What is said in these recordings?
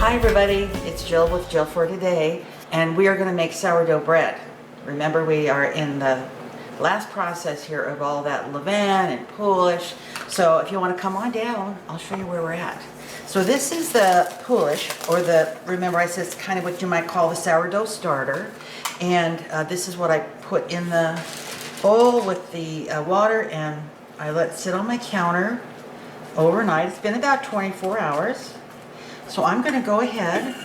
Hi everybody, it's Jill with Jill for Today, and we are going to make sourdough bread. Remember, we are in the last process here of all that levain and poolish, so if you want to come on down, I'll show you where we're at. So this is the poolish, or remember I said it's kind of what you might call the sourdough starter, and this is what I put in the bowl with the water, and I let it sit on my counter overnight. It's been about 24 hours. So I'm going to go ahead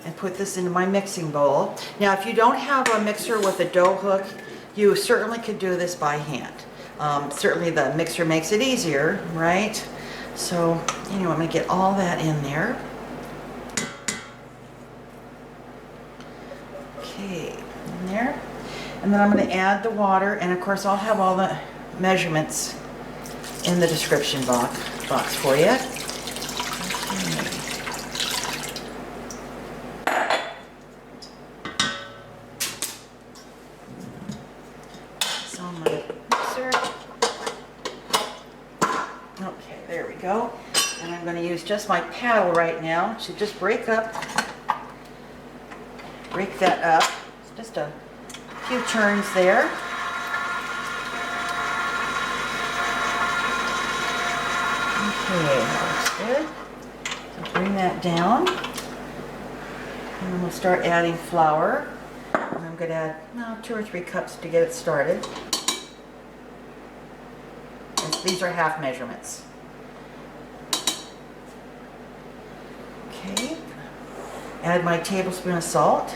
and put this into my mixing bowl. Now, if you don't have a mixer with a dough hook, you certainly could do this by hand. Certainly the mixer makes it easier, right? So, anyway, I'm going to get all that in there. Okay, in there. And then I'm going to add the water, and of course I'll have all the measurements in the description box for you. On my mixer. Okay, there we go. And I'm going to use just my paddle right now to just break that up. Just a few turns there. Okay, that looks good. So bring that down. And then we'll start adding flour. I'm going to add 2 or 3 cups to get it started. And these are half measurements. Okay. Add my tablespoon of salt.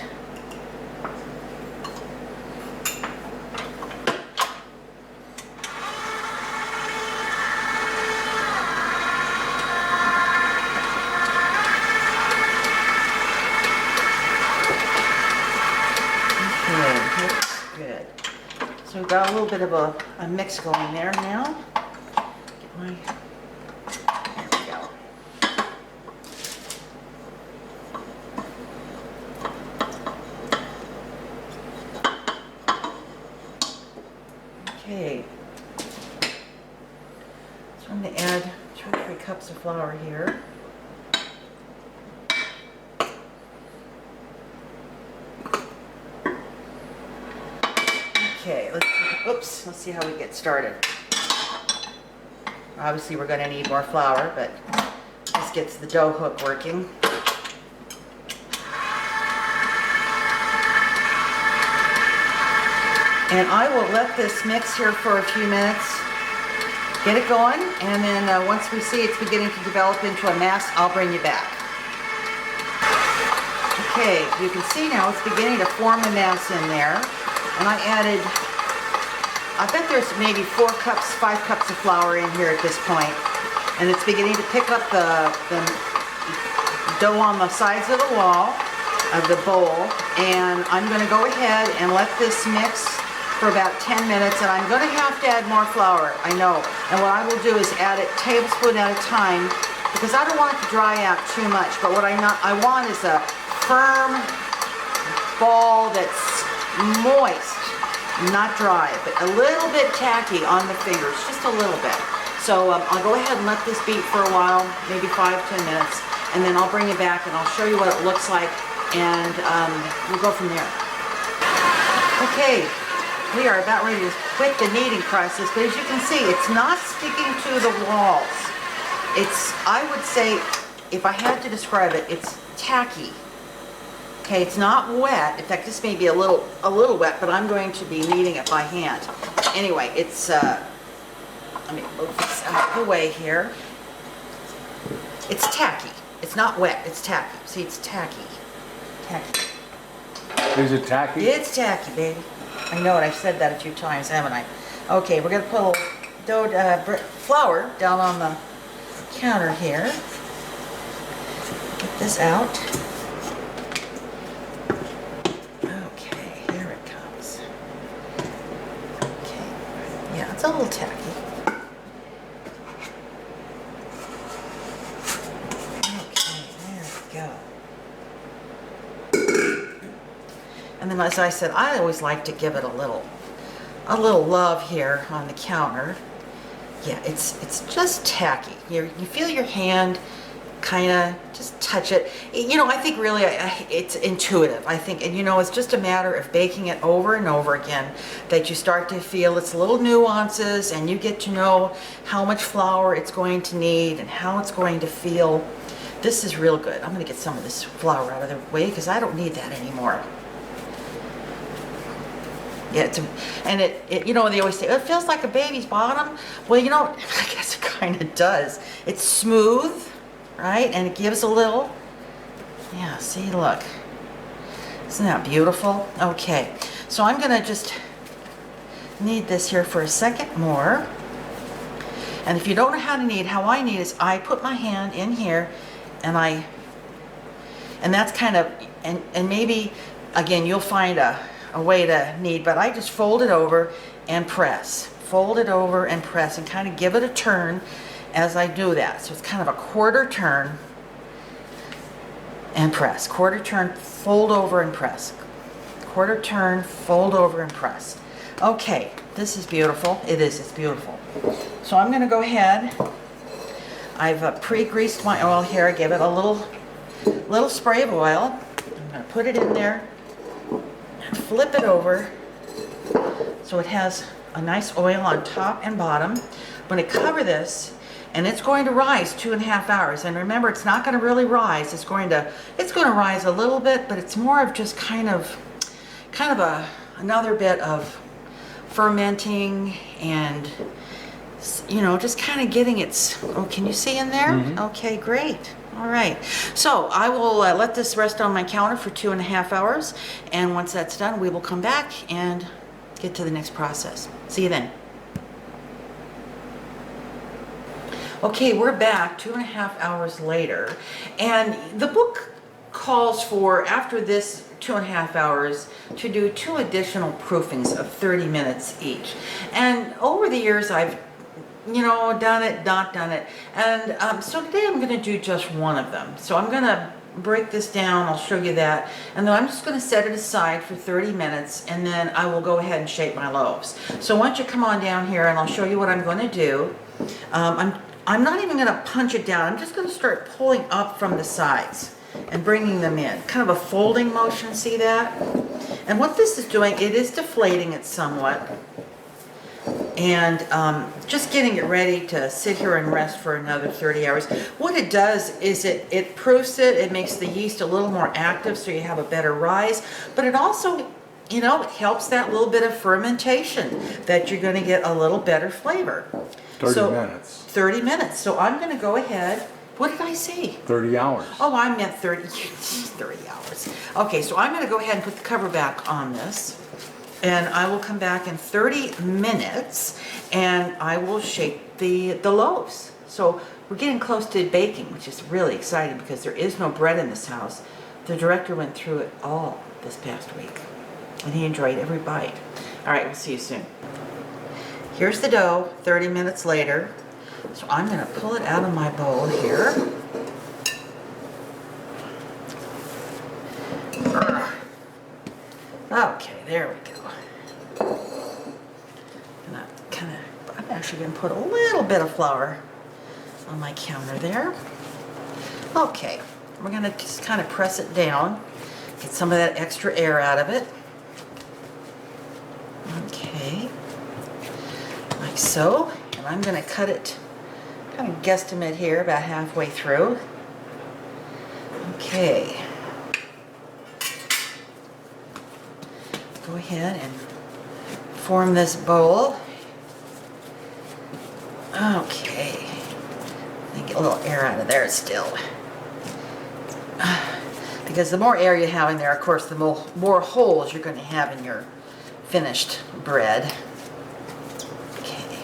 Good. So we've got a little bit of a mix going there now. There we go. Okay. So I'm going to add 2 or 3 cups of flour here. Okay, let's see how we get started. Obviously we're going to need more flour, but this gets the dough hook working. And I will let this mix here for a few minutes, get it going, and then once we see it's beginning to develop into a mass, I'll bring you back. Okay, you can see now it's beginning to form a mass in there. And I added, I bet there's maybe 4 cups, 5 cups of flour in here at this point. And it's beginning to pick up the dough on the sides of the wall of the bowl. And I'm going to go ahead and let this mix for about 10 minutes. And I'm going to have to add more flour, I know. And what I will do is add it tablespoon at a time, because I don't want it to dry out too much. But what I want is a firm ball that's moist, not dry, but a little bit tacky on the fingers, just a little bit. So I'll go ahead and let this beat for a while, maybe 5-10 minutes, and then I'll bring it back and I'll show you what it looks like, and we'll go from there. Okay, we are about ready to quit the kneading process, but as you can see, it's not sticking to the walls. I would say, if I had to describe it, it's tacky. Okay, it's not wet. In fact, this may be a little wet, but I'm going to be kneading it by hand. Anyway, it's, let me move this out of the way here. It's tacky. It's not wet, it's tacky. See, it's tacky. Tacky. Is it tacky? It's tacky, baby. I know it, I've said that a few times, haven't I? Okay, we're going to put a little flour down on the counter here. Get this out. It's a little tacky. Okay, there we go. And then, as I said, I always like to give it a little love here on the counter. Yeah, it's just tacky. You feel your hand kind of just touch it. You know, I think really it's intuitive. I think, and you know, it's just a matter of baking it over and over again that you start to feel its little nuances, and you get to know how much flour it's going to need and how it's going to feel. This is real good. I'm going to get some of this flour out of the way because I don't need that anymore. Yeah, and it, you know, they always say, it feels like a baby's bottom. Well, you know, I guess it kind of does. It's smooth, right? And it gives a little, yeah, see, look. Isn't that beautiful? Okay, so I'm gonna just knead this here for a second more. And if you don't know how to knead, how I knead is I put my hand in here and that's kind of, and maybe, again, you'll find a way to knead, but I just fold it over and press. Fold it over and press and kind of give it a turn as I do that. So it's kind of a quarter turn and press. Quarter turn, fold over and press. Quarter turn, fold over and press. Okay, this is beautiful. It is, it's beautiful. So I'm going to go ahead. I've pre-greased my oil here. I give it a little spray of oil. I'm going to put it in there. Flip it over so it has a nice oil on top and bottom. I'm going to cover this, and it's going to rise 2.5 hours. And remember, it's not going to really rise. It's going to rise a little bit, but it's more of just kind of another bit of fermenting and, you know, just kind of getting its, oh, can you see in there? Mm-hmm. Okay, great. All right, so I will let this rest on my counter for 2.5 hours, and once that's done, we will come back and get to the next process. See you then. Okay, we're back 2.5 hours later, and the book calls for, after this 2.5 hours, to do 2 additional proofings of 30 minutes each. And over the years, I've done it, not done it. And so today I'm going to do just one of them. So I'm going to break this down. I'll show you that. And then I'm just going to set it aside for 30 minutes, and then I will go ahead and shape my loaves. So why don't you come on down here and I'll show you what I'm going to do. I'm not even going to punch it down. I'm just going to start pulling up from the sides and bringing them in. Kind of a folding motion, see that? And what this is doing, it is deflating it somewhat. And just getting it ready to sit here and rest for another 30 hours. What it does is it proofs it, it makes the yeast a little more active so you have a better rise, but it also, you know, it helps that little bit of fermentation that you're going to get a little better flavor. 30 minutes. 30 minutes. So I'm going to go ahead. What did I say? 30 hours. Oh, I meant 30 hours. Okay, so I'm going to go ahead and put the cover back on this. And I will come back in 30 minutes and I will shape the loaves. So we're getting close to baking, which is really exciting because there is no bread in this house. The director went through it all this past week and he enjoyed every bite. All right, we'll see you soon. Here's the dough 30 minutes later. So I'm going to pull it out of my bowl here. Okay, there we go. And I'm actually going to put a little bit of flour on my counter there. Okay, we're going to just kind of press it down, get some of that extra air out of it. Okay, like so. And I'm going to cut it, kind of guesstimate here, about halfway through. Okay. Go ahead and form this bowl. Okay. Get a little air out of there still. Because the more air you have in there, of course, the more holes you're going to have in your finished bread. Okay.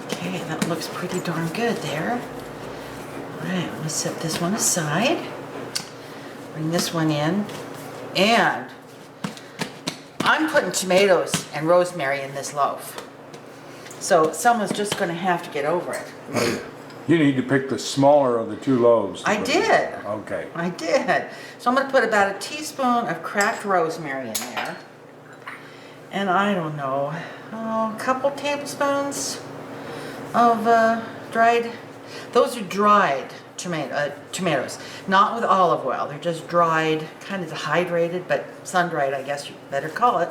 Okay, that looks pretty darn good there. All right, I'm going to set this one aside. Bring this one in, and I'm putting tomatoes and rosemary in this loaf. So someone's just going to have to get over it. You need to pick the smaller of the 2 loaves. I did. Okay. I did. So I'm going to put about a teaspoon of cracked rosemary in there. And I don't know, a couple tablespoons dried, those are dried tomatoes, not with olive oil. They're just dried, kind of dehydrated, but sun-dried, I guess you better call it.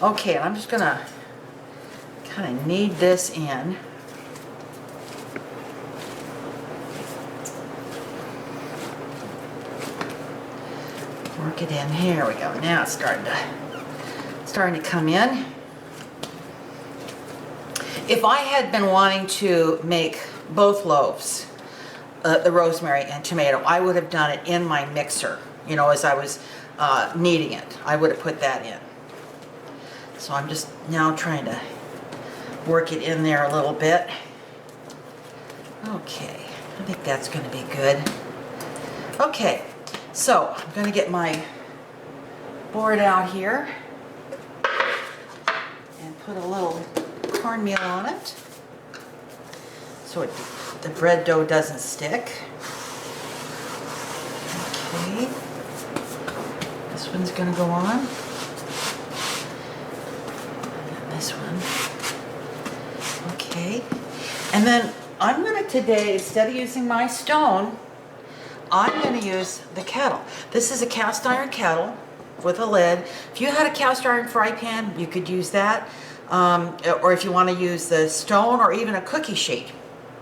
Okay, and I'm just gonna kind of knead this in. Work it in. Here we go. Now it's starting to come in. If I had been wanting to make both loaves, the rosemary and tomato, I would have done it in my mixer, you know, as I was kneading it. I would have put that in. So I'm just now trying to work it in there a little bit. Okay, I think that's going to be good. Okay, so I'm going to get my board out here and put a little cornmeal on it so the bread dough doesn't stick. Okay, this one's going to go on. And this one. Okay, and then I'm going to today, instead of using my stone, I'm going to use the kettle. This is a cast iron kettle with a lid. If you had a cast iron fry pan, you could use that. Or if you want to use the stone or even a cookie sheet,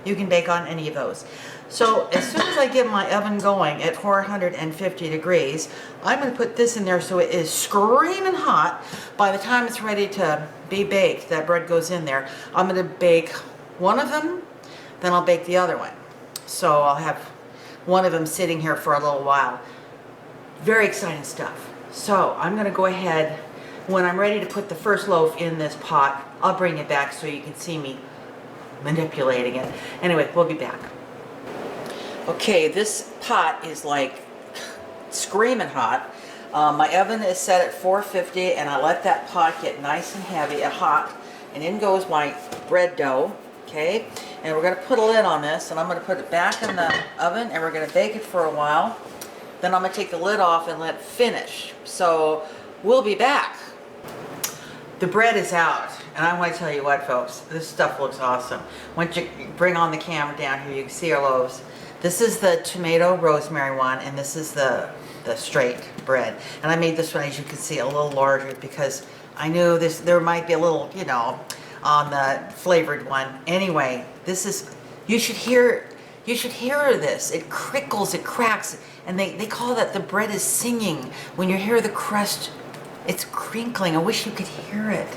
you can bake on any of those. So as soon as I get my oven going at 450 degrees, I'm going to put this in there so it is screaming hot. By the time it's ready to be baked, that bread goes in there. I'm going to bake one of them, then I'll bake the other one. So I'll have one of them sitting here for a little while. Very exciting stuff. So I'm going to go ahead, when I'm ready to put the first loaf in this pot, I'll bring it back so you can see me manipulating it. Anyway, we'll be back. Okay, this pot is like screaming hot. My oven is set at 450 and I let that pot get nice and heavy and hot. And in goes my bread dough, okay? And we're going to put a lid on this and I'm going to put it back in the oven and we're going to bake it for a while. Then I'm going to take the lid off and let it finish. So we'll be back. The bread is out, and I want to tell you what, folks, this stuff looks awesome. Once you bring on the camera down here, you can see our loaves. This is the tomato rosemary one, and this is the straight bread. And I made this one, as you can see, a little larger because I knew there might be a little, you know, on the flavored one. Anyway, this is, you should hear this. It crickles, it cracks, and they call that the bread is singing. When you hear the crust, it's crinkling. I wish you could hear it.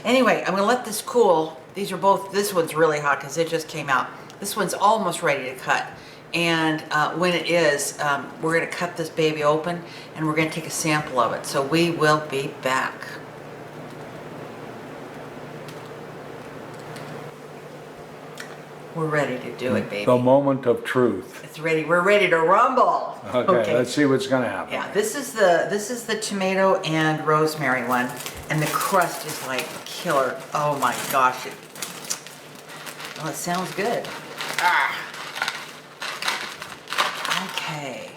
Anyway, I'm gonna let this cool. These are both, this one's really hot because it just came out. This one's almost ready to cut. And when it is, we're gonna cut this baby open and we're gonna take a sample of it. So we will be back. We're ready to do it, baby. The moment of truth. It's ready. We're ready to rumble. Okay, let's see what's gonna happen. Yeah, this is the tomato and rosemary one, and the crust is like killer. Oh my gosh! Well, it sounds good. Ah. Okay.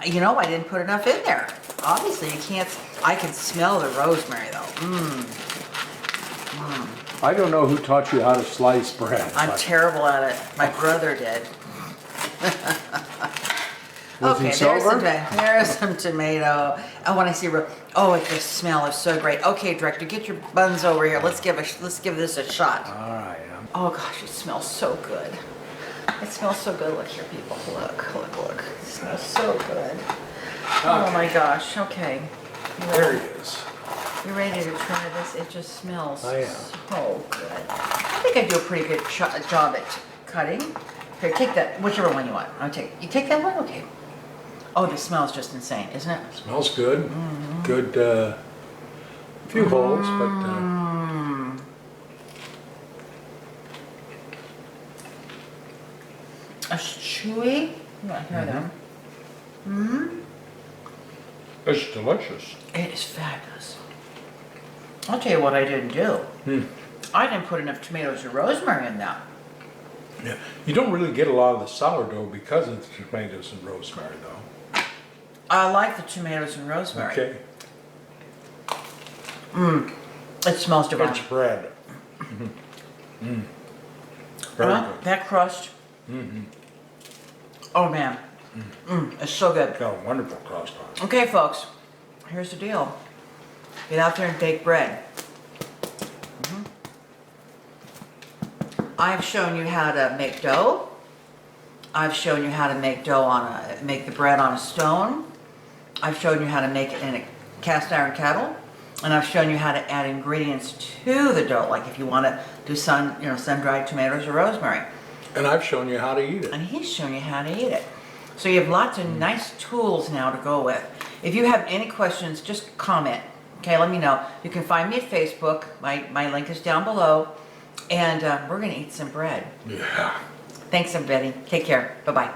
You know, I didn't put enough in there. Obviously, you can't. I can smell the rosemary though. I don't know who taught you how to slice bread. I'm terrible at it. My brother did. Okay, there's some tomato. Oh, when I see oh, it just smells so great. Okay, director, get your buns over here. Let's give this a shot. All right. Oh gosh, it smells so good. It smells so good. Look here, people. Look. It smells so good. Oh my gosh. Okay. There he is. You ready to try this? It just smells so good. I think I do a pretty good job at cutting. Here, take that, whichever one you want. You take that one? Okay. Oh, this smells just insane, isn't it? Smells good. Good, few holes, but... It's chewy. You want to hear them? It's delicious. It is fabulous. I'll tell you what I didn't do. I didn't put enough tomatoes or rosemary in that. Yeah, you don't really get a lot of the sourdough because of the tomatoes and rosemary, though. I like the tomatoes and rosemary. Okay. It smells divine. It's bread. Very good. That crust. Oh man, it's so good. Got a wonderful crust on it. Okay, folks, here's the deal. Get out there and bake bread. I've shown you how to make dough. I've shown you how to make make the bread on a stone. I've shown you how to make it in a cast iron kettle, and I've shown you how to add ingredients to the dough, like if you want to do sun-dried tomatoes or rosemary. And I've shown you how to eat it. And he's shown you how to eat it. So you have lots of nice tools now to go with. If you have any questions, just comment. Okay, let me know. You can find me at Facebook. My link is down below. And we're going to eat some bread. Yeah. Thanks, everybody. Take care. Bye-bye.